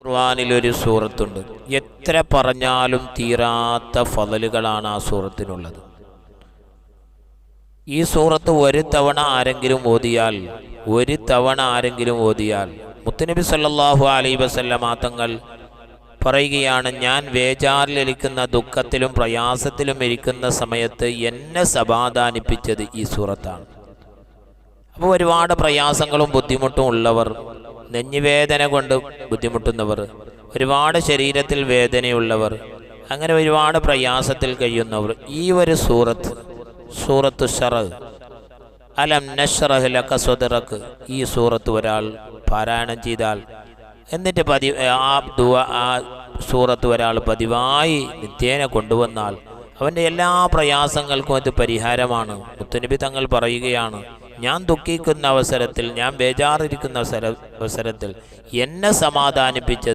ഖുർആനിലൊരു സൂറത്തുണ്ട്. എത്ര പറഞ്ഞാലും തീരാത്ത ഫളലുകളാണ് ആ സൂറത്തിനുള്ളത്. ഈ സൂറത്ത് ഒരു തവണ ആരെങ്കിലും ഓതിയാൽ മുത്തുനബി സല്ലല്ലാഹു അലൈഹി വസല്ലമ തങ്ങൾ പറയുകയാണ്, ഞാൻ വേജാറിലിരിക്കുന്ന ദുഃഖത്തിലും പ്രയാസത്തിലും ഇരിക്കുന്ന സമയത്ത് എന്നെ സമാധാനിപ്പിച്ചത് ഈ സൂറത്താണ്. അപ്പോൾ ഒരുപാട് പ്രയാസങ്ങളും ബുദ്ധിമുട്ടും ഉള്ളവർ, നെഞ്ഞുവേദന കൊണ്ട് ബുദ്ധിമുട്ടുന്നവർ, ഒരുപാട് ശരീരത്തിൽ വേദനയുള്ളവർ, അങ്ങനെ ഒരുപാട് പ്രയാസത്തിൽ കഴിയുന്നവർ ഈ ഒരു സൂറത്തു ശറഹ്, അലം നശ്റഹ് ലക സദ്റക്, ഈ സൂറത്ത് ഒരാൾ പാരായണം ചെയ്താൽ, എന്നിട്ട് ആ സൂറത്ത് ഒരാൾ പതിവായി നിത്യേന കൊണ്ടുവന്നാൽ അവൻ്റെ എല്ലാ പ്രയാസങ്ങൾക്കും അത് പരിഹാരമാണ്. മുത്തുനബി തങ്ങൾ പറയുകയാണ്, ഞാൻ ദുഃഖിക്കുന്ന അവസരത്തിൽ, ഞാൻ ബേജാറിരിക്കുന്ന അവസരത്തിൽ എന്നെ സമാധാനിപ്പിച്ചത്